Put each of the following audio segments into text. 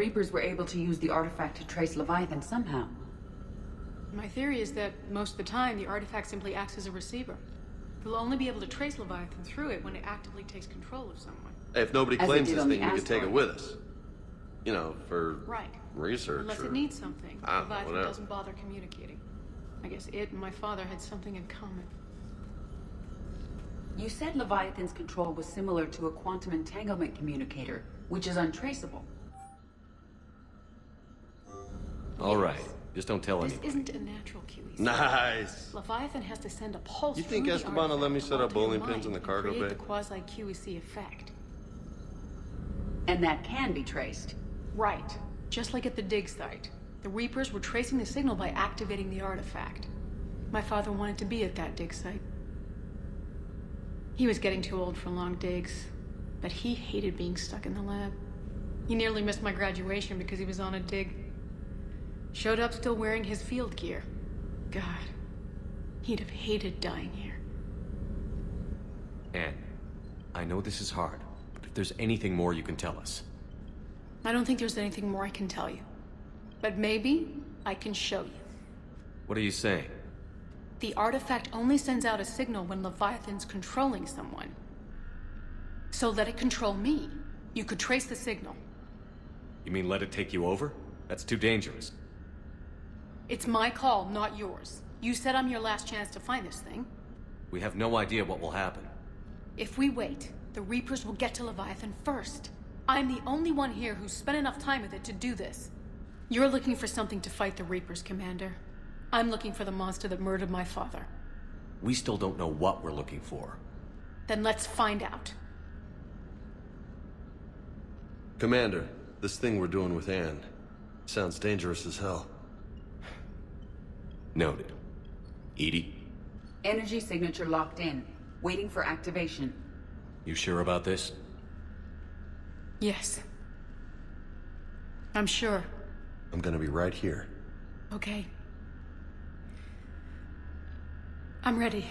Reapers were able to use the artifact to trace Leviathan somehow. My theory is that most of the time, the artifact simply acts as a receiver. We'll only be able to trace Leviathan through it when it actively takes control of someone. Hey, if nobody claims this thing, we could take it with us. You know, for research. Unless it needs something. Leviathan whatever. doesn't bother communicating. I guess it and my father had something in common. You said Leviathan's control was similar to a quantum entanglement communicator, which is untraceable. All right. Just don't tell This anybody. isn't a natural QEC. Nice. Leviathan has to send a pulse. You think through the Esteban will let me artifact set up onto your bowling mind pins in the and cargo create bay? the quasi-QEC effect. And that can be traced. Right. Just like at the dig site. The Reapers were tracing the signal by activating the artifact. My father wanted to be at that dig site. He was getting too old for long digs, but he hated being stuck in the lab. He nearly missed my graduation because he was on a dig. Showed up still wearing his field gear. God, he'd have hated dying here. Anne, I know this is hard, but if there's anything more you can tell us. I don't think there's anything more I can tell you. But maybe I can show you. What are you saying? The artifact only sends out a signal when Leviathan's controlling someone. So let it control me. You could trace the signal. You mean let it take you over? That's too dangerous. It's my call, not yours. You said I'm your last chance to find this thing. We have no idea what will happen. If we wait, the Reapers will get to Leviathan first. I'm the only one here who's spent enough time with it to do this. You're looking for something to fight the Reapers, Commander. I'm looking for the monster that murdered my father. We still don't know what we're looking for. Then let's find out. Commander, this thing we're doing with Anne sounds dangerous as hell. Noted. Edie, Energy signature locked in, waiting for activation. you sure about this? Yes. I'm sure. I'm gonna be right here. Okay. I'm ready.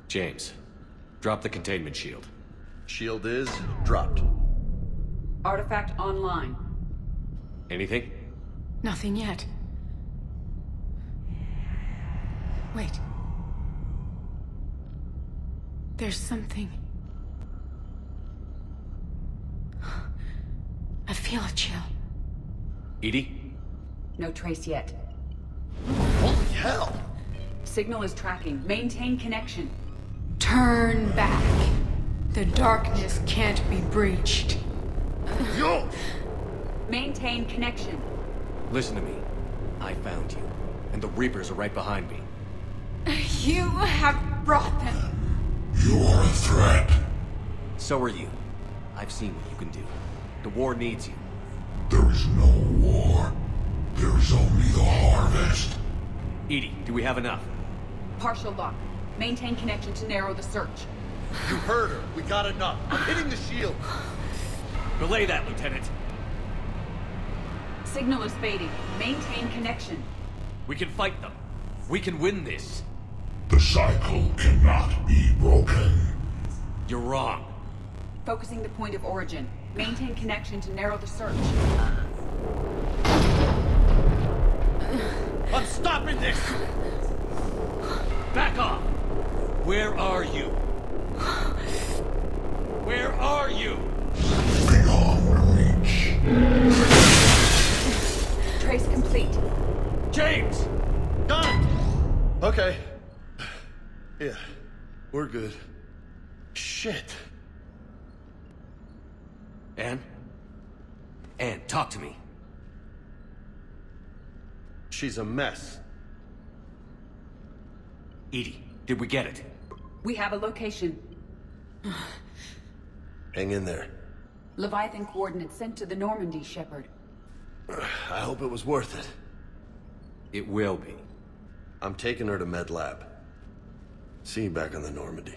James, drop the containment shield. Shield is dropped. Artifact online. Anything? Nothing yet. Wait. There's something. I feel a chill. Edie? No trace yet. Holy hell! Signal is tracking. Maintain connection. Turn back. The darkness can't be breached. Yo! Maintain connection. Listen to me. I found you, and the Reapers are right behind me. You have brought them. You are a threat. So are you. I've seen what you can do. The war needs you. There is no war. There is only the harvest. Edie, do we have enough? Partial lock. Maintain connection to narrow the search. You heard her. We got enough. I'm hitting the shield. Relay that, Lieutenant. Signal is fading. Maintain connection. We can fight them. We can win this. The cycle cannot be broken. You're wrong. Focusing the point of origin. Maintain connection to narrow the search. I'm stopping this! Back off! Where are you? Where are you? Beyond reach. Trace complete. James! Got it! Okay. Yeah, we're good. Shit. Anne? Anne, talk to me. She's a mess. Edie, did we get it? We have a location. Hang in there. Leviathan coordinates sent to the Normandy, Shepard. I hope it was worth it. It will be. I'm taking her to Med Lab. See you back on the Normandy.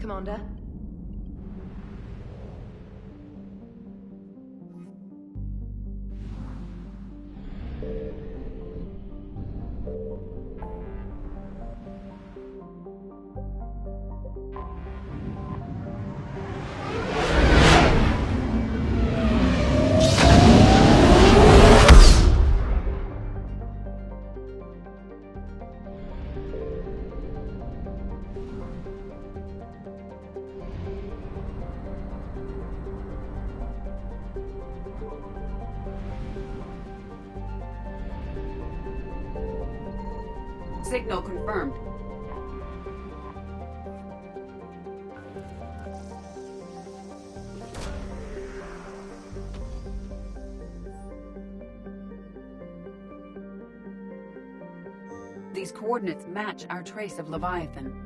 Commander. Signal confirmed. These coordinates match our trace of Leviathan.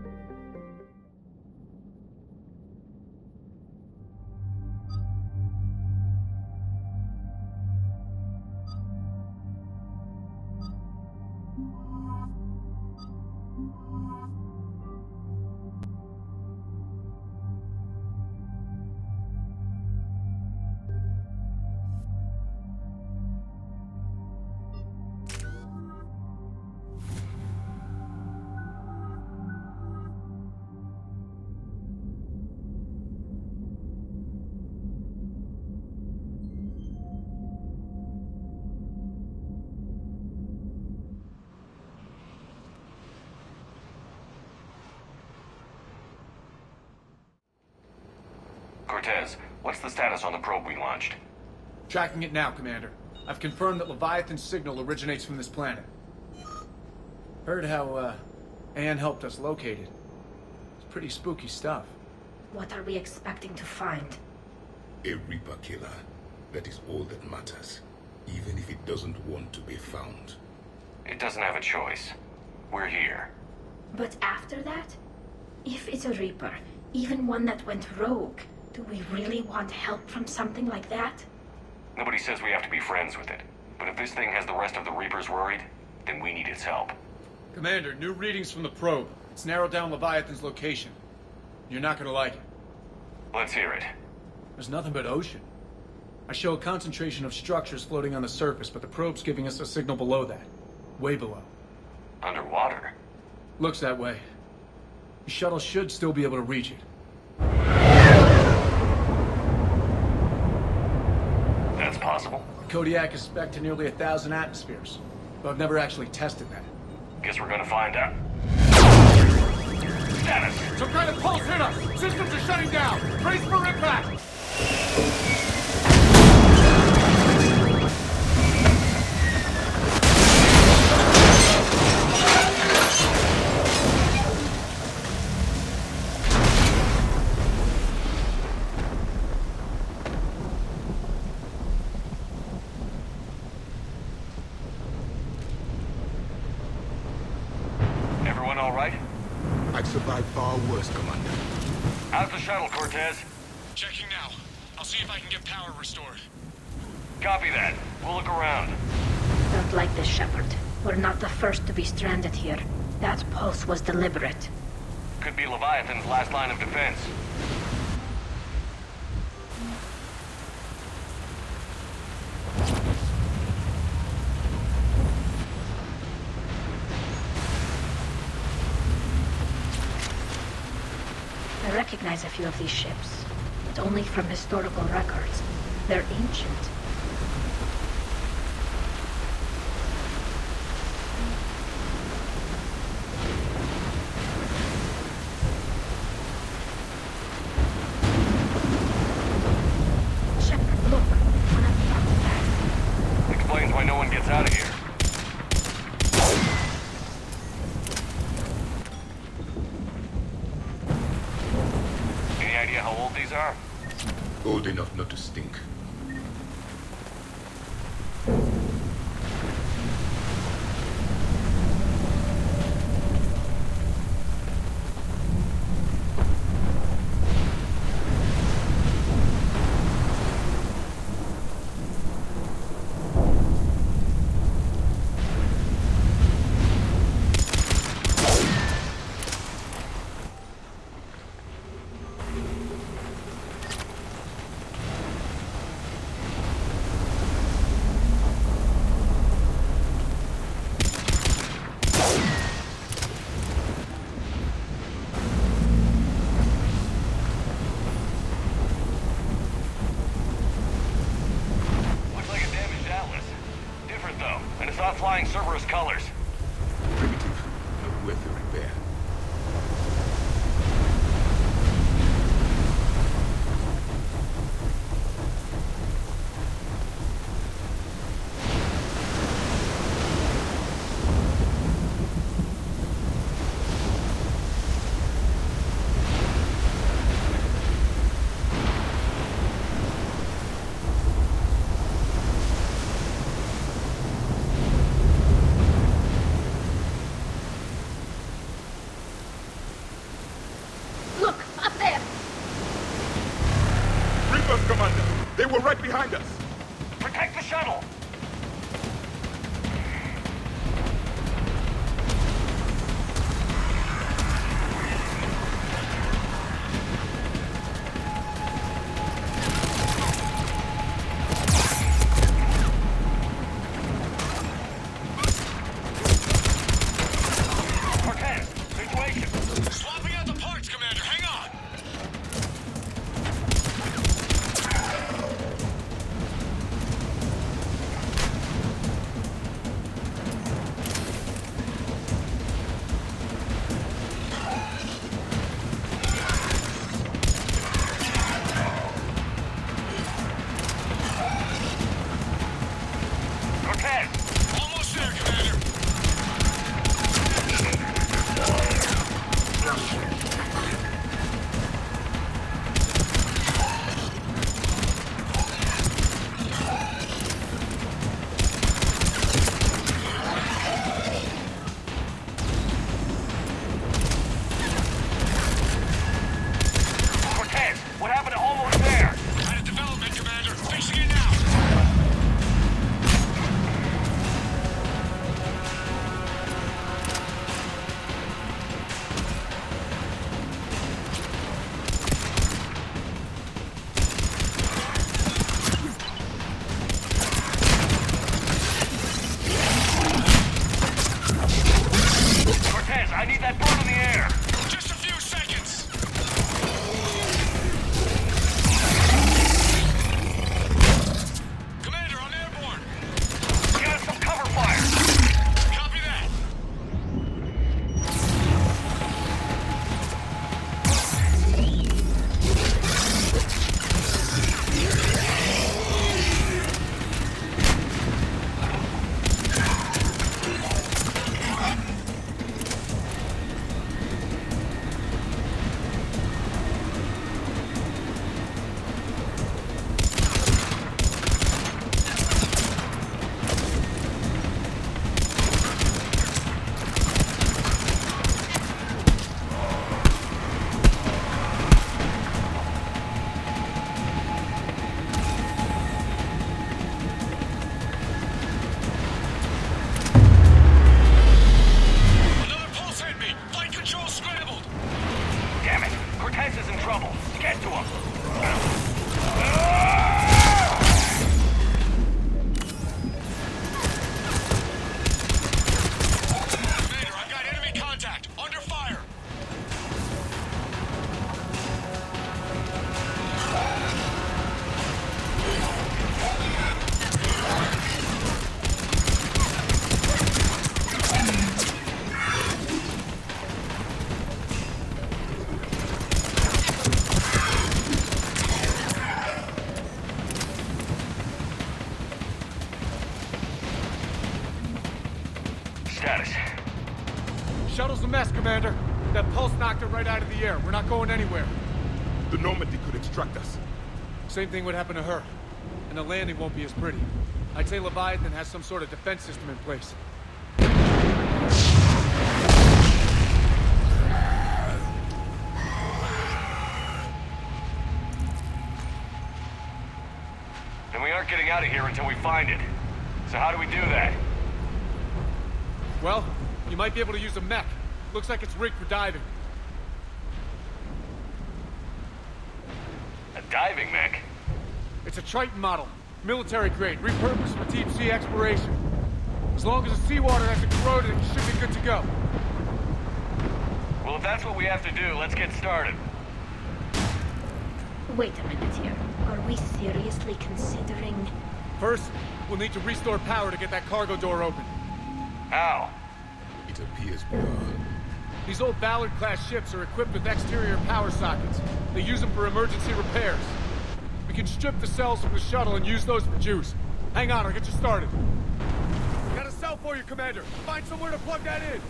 Cortez, what's the status on the probe we launched? Tracking it now, Commander. I've confirmed that Leviathan's signal originates from this planet. Heard how, Anne helped us locate it. It's pretty spooky stuff. What are we expecting to find? A Reaper killer. That is all that matters. Even if it doesn't want to be found. It doesn't have a choice. We're here. But after that? If it's a Reaper, even one that went rogue, do we really want help from something like that? Nobody says we have to be friends with it. But if this thing has the rest of the Reapers worried, then we need its help. Commander, new readings from the probe. It's narrowed down Leviathan's location. You're not gonna like it. Let's hear it. There's nothing but ocean. I show a concentration of structures floating on the surface, but the probe's giving us a signal below that. Way below. Underwater? Looks that way. The shuttle should still be able to reach it. That's possible. Kodiak is spec'd to nearly 1,000 atmospheres, but I've never actually tested that. Guess we're gonna find out. Status! Some kind of pulse hit us! Systems are shutting down! Brace for impact! Everyone all right? I've survived far worse, Commander. How's the shuttle, Cortez? Checking now. I'll see if I can get power restored. Copy that. We'll look around. Don't like this, Shepard. We're not the first to be stranded here. That pulse was deliberate. Could be Leviathan's last line of defense. I recognize a few of these ships, but only from historical records. They're ancient. Shepard, look. One of the artifacts. Explains why no one gets out of here. Any idea how old these are? Old enough not to stink. Cerberus colors. Primitive, but worth the repair. Look, up there! Reapers, Commander! They were right behind us! Protect the shuttle! Cortez, situation! Swapping out the parts, Commander. Hang on. Cortez! Almost there, Commander. Cortez, what happened to almost there? Out of development, Commander. Fixing it now. Cortez, I need that bird in the air! Just a few seconds. Commander, I'm airborne. Give us some cover fire! Copy that. Another pulse hit me. Flight control scrambled. Damn it! Cortez is in trouble. Get to him! Commander, I've got enemy contact. Under fire. Status. Shuttle's a mess, Commander. That pulse knocked it right out of the air. We're not going anywhere. The Normandy could extract us. Same thing would happen to her. And the landing won't be as pretty. I'd say Leviathan has some sort of defense system in place. And we aren't getting out of here until we find it. So how do we do that? Well, you might be able to use a mech. Looks like it's rigged for diving. A diving mech? It's a Triton model. Military grade, repurposed for deep sea exploration. As long as the seawater hasn't corroded, it should be good to go. Well, if that's what we have to do, let's get started. Wait a minute here. Are we seriously considering... First, we'll need to restore power to get that cargo door open. How? It appears we are. These old Ballard-class ships are equipped with exterior power sockets. They use them for emergency repairs. We can strip the cells from the shuttle and use those for juice. Hang on, I'll get you started. Got a cell for you, Commander. Find somewhere to plug that in.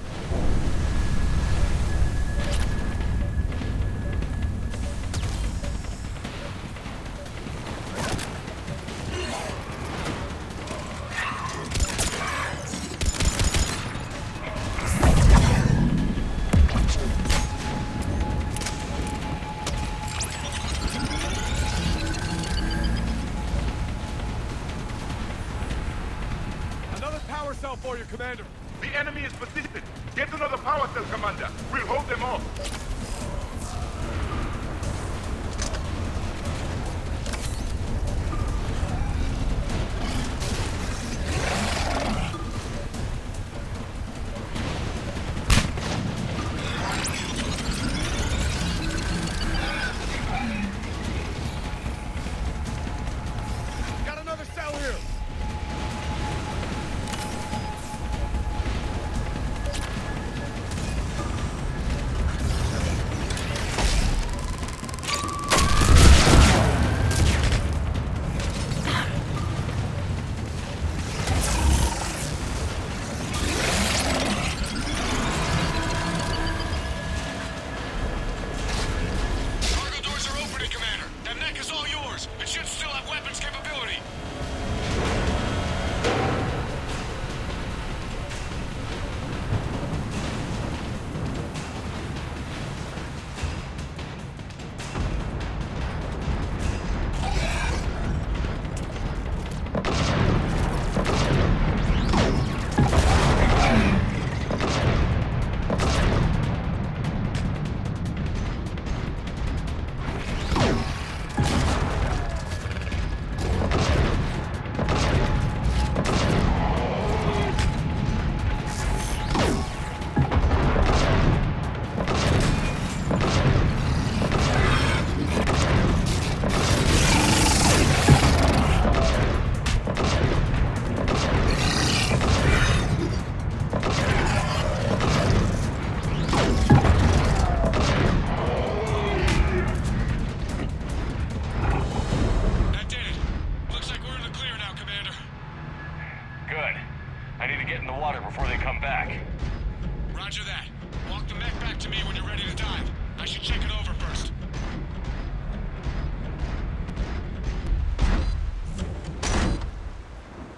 Power cell for you, Commander. The enemy is persistent. Get another power cell, Commander. We'll hold them off. Got another cell here.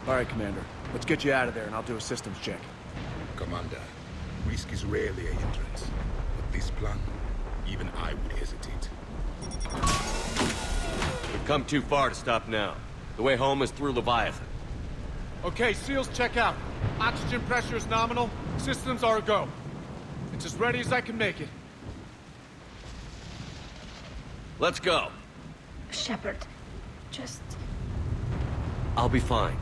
All right, Commander. Let's get you out of there, and I'll do a systems check. Commander, risk is rarely a hindrance. But this plan, even I would hesitate. We've come too far to stop now. The way home is through Leviathan. Okay, SEALs check out. Oxygen pressure is nominal. Systems are a go. It's as ready as I can make it. Let's go. Shepard, just... I'll be fine.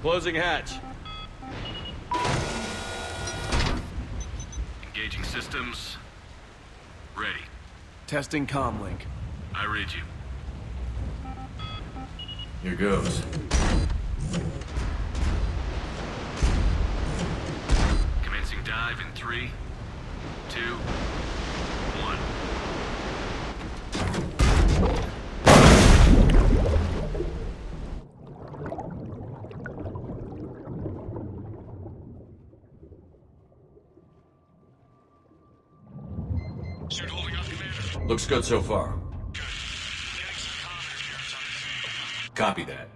Closing hatch. Engaging systems. Ready. Testing comm link. I read you. Here goes. Commencing dive in 3, 2, 1. Suit holding up, Commander. Looks good so far. Good. Getting some comm interference on the thing. Copy that.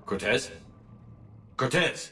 Cortez? Cortez!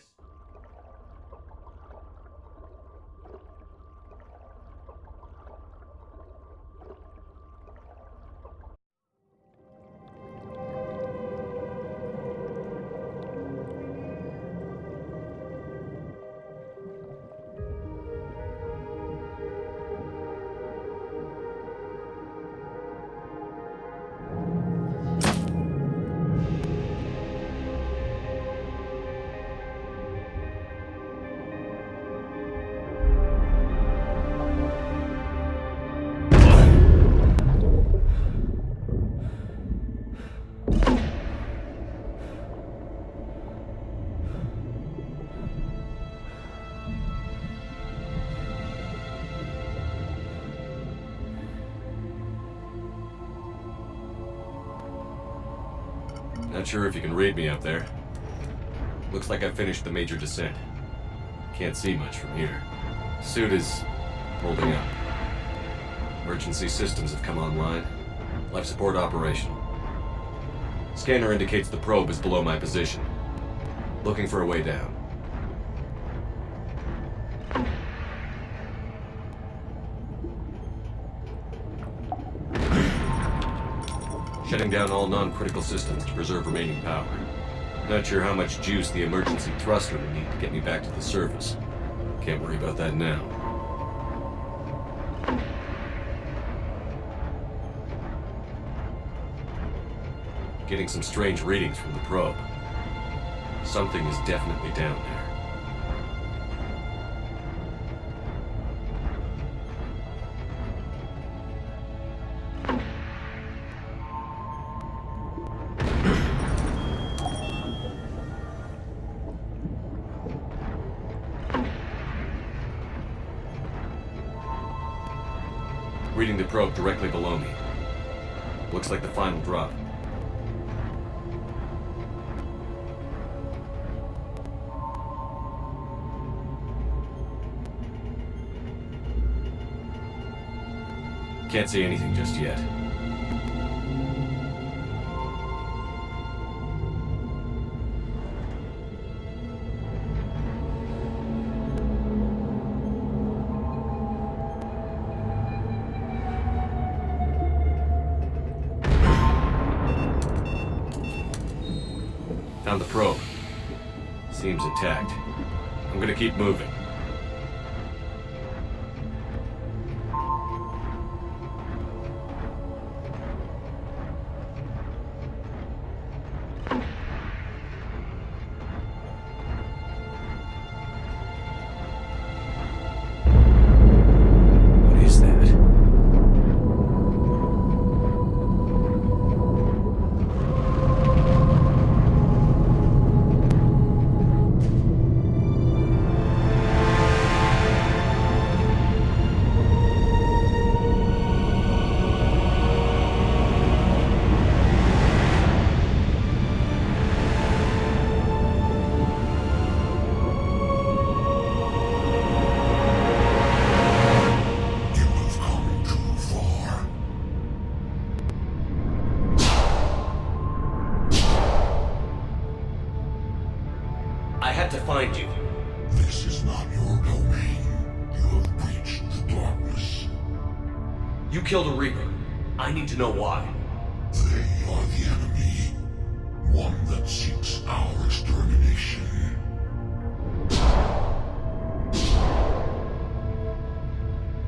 Not sure if you can read me up there. Looks like I finished the major descent. Can't see much from here. Suit is holding up. Emergency systems have come online. Life support operational. Scanner indicates the probe is below my position. Looking for a way down. Shutting down all non-critical systems to preserve remaining power. Not sure how much juice the emergency thruster will need to get me back to the surface. Can't worry about that now. Getting some strange readings from the probe. Something is definitely down there. Reading the probe directly below me. Looks like the final drop. Can't see anything just yet. Found the probe. Seems intact. I'm gonna keep moving. What is that? You have come too far. I had to find you. This is not your domain. You have breached the darkness. You killed a Reaper. I need to know why. They are the enemy. One that seeks our extermination.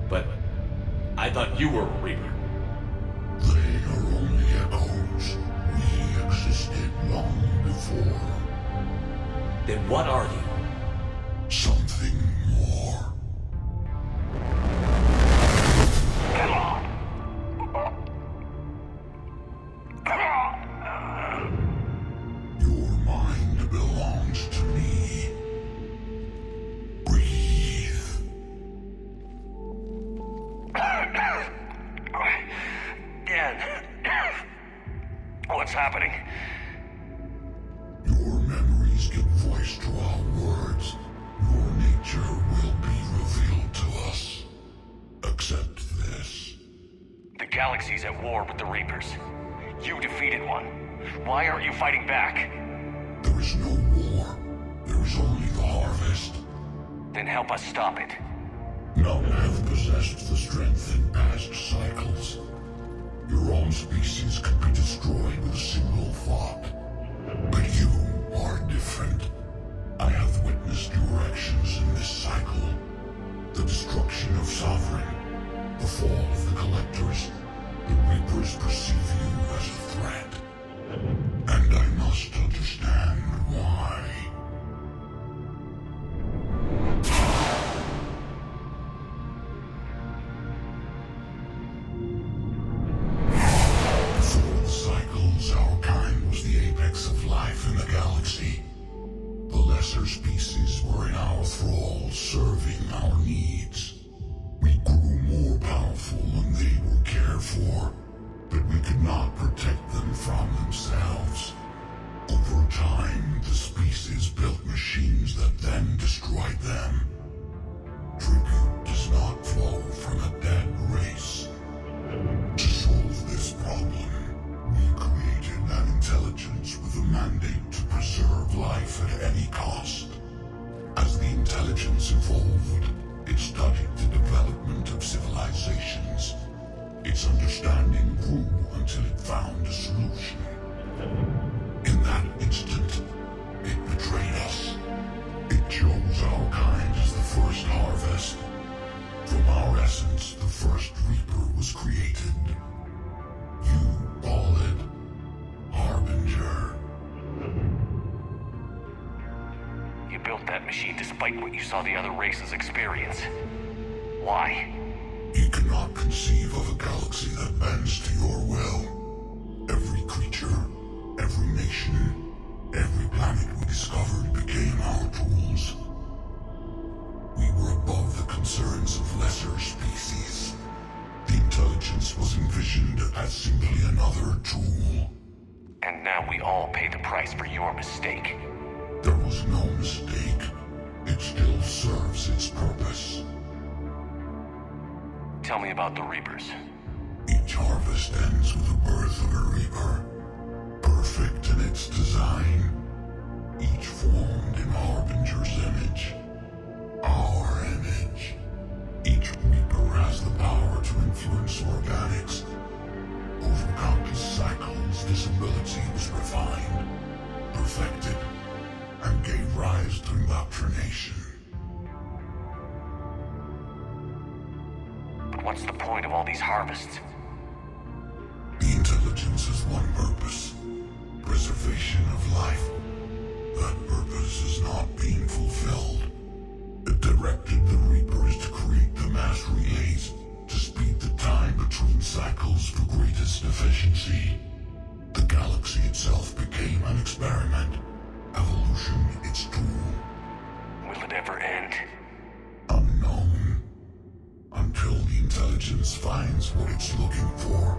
But I thought you were a Reaper. They are only echoes. We existed long before. Then what are you? Something more. Your mind belongs to me. Breathe. Dan. What's happening? Your memories give voice to our words. Your nature will be revealed to us. Accept this. The galaxy's at war with the Reapers. You defeated one. Why aren't you fighting back? There is no war. There is only the harvest. Then help us stop it. None have possessed the strength in past cycles. Your own species could be destroyed with a single thought. But you are different. I have witnessed your actions in this cycle. The destruction of Sovereign, the fall of the Collectors. The Reapers perceive you as a threat. And I must understand why. Before the cycles, our kind was the apex of life in the galaxy. The lesser species were in our thrall, serving our needs. We grew more powerful and they were cared for, but we could not protect them from themselves. evolved. It studied the development of civilizations. Its understanding grew until it found a solution. In that instant, it betrayed us. It chose our kind as the first harvest. From our essence, the first Reaper was created. You call it Harbinger. You built that machine despite what you saw the other races experience. Why? You cannot conceive of a galaxy that bends to your will. Every creature, every nation, every planet we discovered became our tools. We were above the concerns of lesser species. The intelligence was envisioned as simply another tool. And now we all pay the price for your mistake. There was no mistake. It still serves its purpose. Tell me about the Reapers. Each harvest ends with the birth of a Reaper. Perfect in its design. Each formed in Harbinger's image. Our image. Each Reaper has the power to influence organics. Over countless cycles, this ability was refined, perfected, and gave rise to indoctrination. But what's the point of all these harvests? The intelligence has one purpose: preservation of life. That purpose is not being fulfilled. It directed the Reapers to create the mass relays to speed the time between cycles for greatest efficiency. The galaxy itself became an experiment. Evolution its tool. Will it ever end? Unknown. Until the intelligence finds what it's looking for,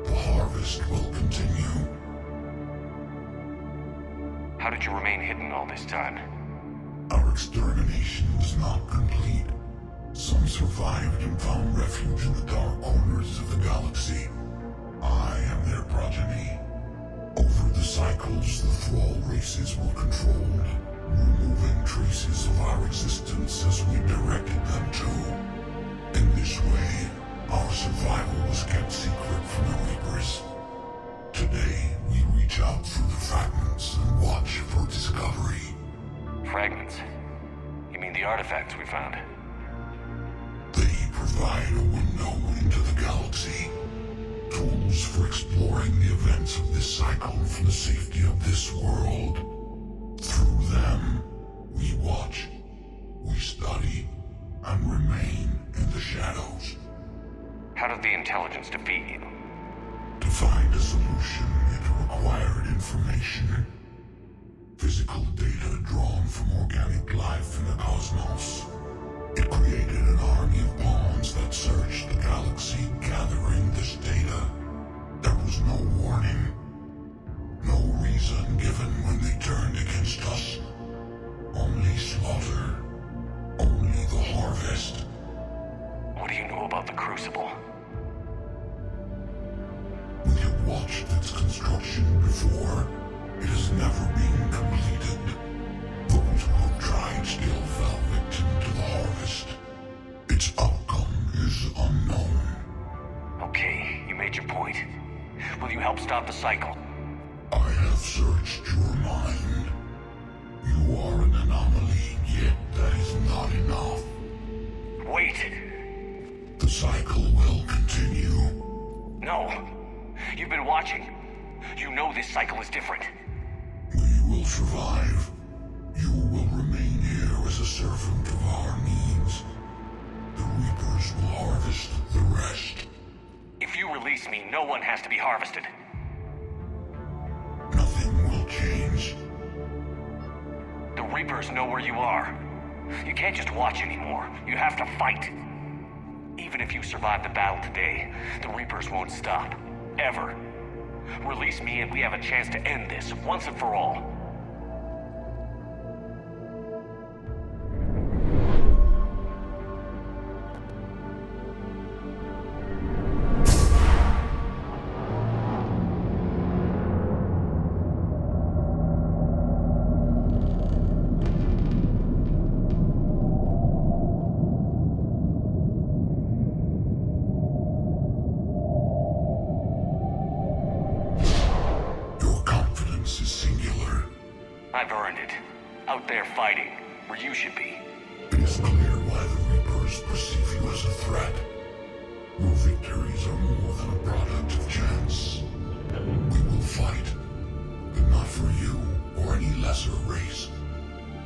the harvest will continue. How did you remain hidden all this time? Our extermination was not complete. Some survived and found refuge in the dark corners of the galaxy. I am their progeny. Over the cycles, the Thrall races were controlled, removing traces of our existence as we directed them to. In this way, our survival was kept secret from the Reapers. Today, we reach out through the fragments and watch for discovery. Fragments? You mean the artifacts we found? They provide a window into the galaxy. Tools for exploring the events of this cycle from the safety of this world. Through them, we watch, we study, and remain in the shadows. How did the intelligence defeat you? To find a solution, it required information. Physical data drawn from organic life in the cosmos. It created an army of pawns that searched the galaxy, gathering this data. There was no warning. No reason given when they turned against us. Only slaughter. Only the harvest. What do you know about the Crucible? We have watched its construction before. It has never been completed. Those who have tried still fell victim to the harvest. Its outcome is unknown. Okay, you made your point. Will you help stop the cycle? I have searched your mind. You are an anomaly, yet that is not enough. Wait! The cycle will continue. No! You've been watching. You know this cycle is different. We will survive. You will remain here as a servant of our needs. The Reapers will harvest the rest. If you release me, no one has to be harvested. Nothing will change. The Reapers know where you are. You can't just watch anymore. You have to fight. Even if you survive the battle today, the Reapers won't stop. Ever. Release me and we have a chance to end this, once and for all. I've earned it. Out there fighting, where you should be. It is clear why the Reapers perceive you as a threat. Your victories are more than a product of chance. We will fight, but not for you or any lesser race.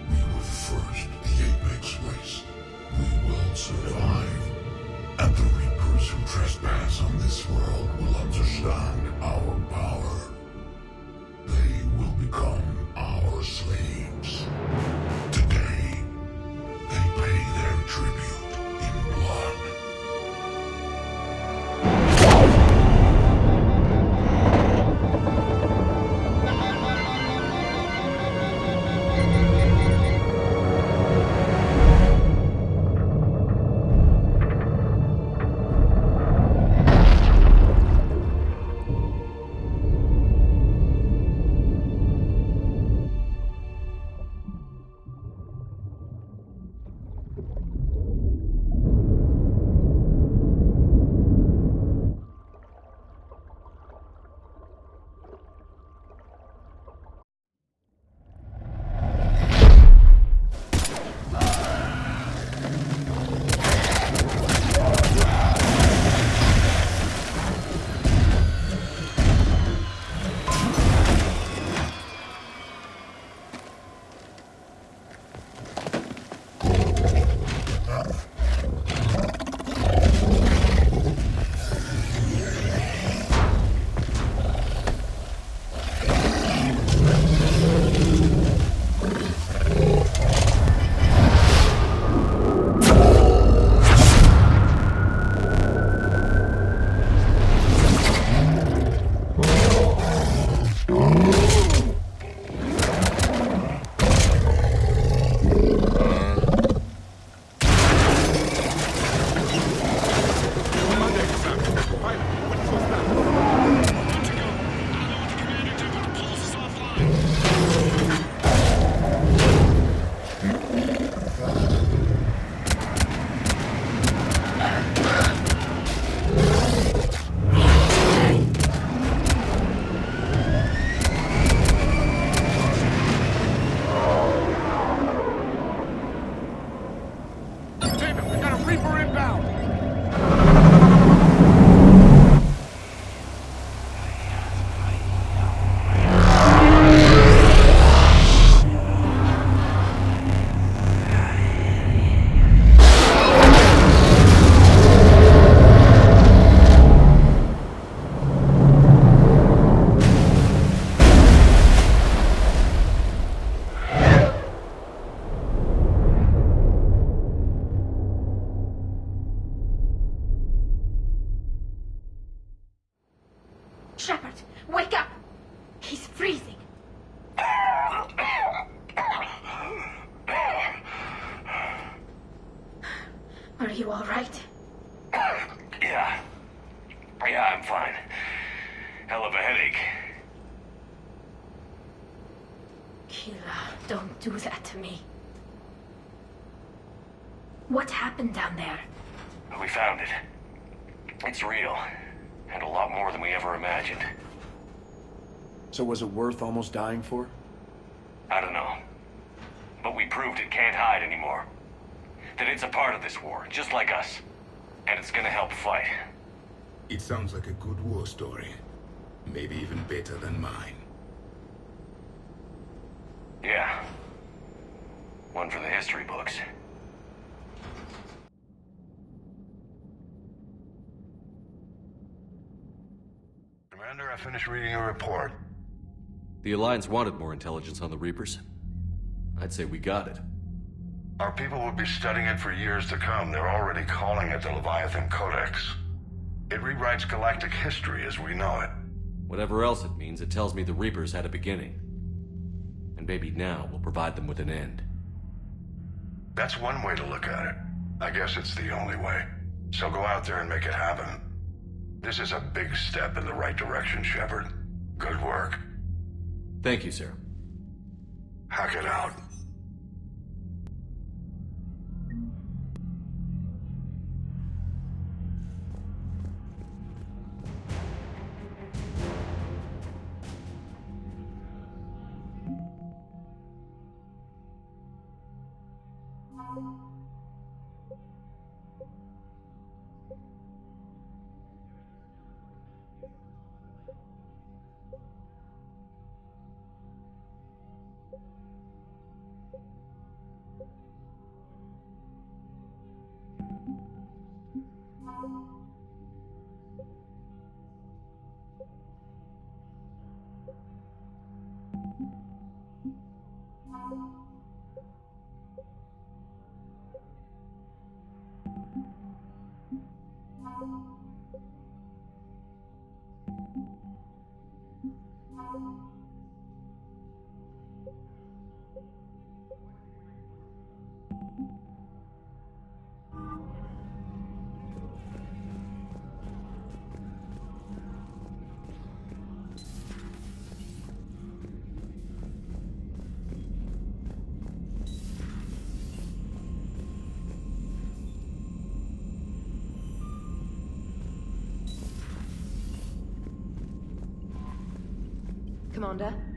We were the first, the Apex race. We will survive. And the Reapers who trespass on this world will understand our power. They will become our slaves. Today, they pay their tribute in blood. Shepard, wake up! He's freezing. Are you all right? Yeah. Yeah, I'm fine. Hell of a headache. Kira, don't do that to me. What happened down there? We found it. It's real. And a lot more than we ever imagined. So was it worth almost dying for? I don't know. But we proved it can't hide anymore. That it's a part of this war, just like us. And it's gonna help fight. It sounds like a good war story. Maybe even better than mine. Yeah. One for the history books. Commander, I finished reading your report. The Alliance wanted more intelligence on the Reapers. I'd say we got it. Our people will be studying it for years to come. They're already calling it the Leviathan Codex. It rewrites galactic history as we know it. Whatever else it means, it tells me the Reapers had a beginning. And maybe now we'll provide them with an end. That's one way to look at it. I guess it's the only way. So go out there and make it happen. This is a big step in the right direction, Shepard. Good work. Thank you, sir. Hack it out. Commander?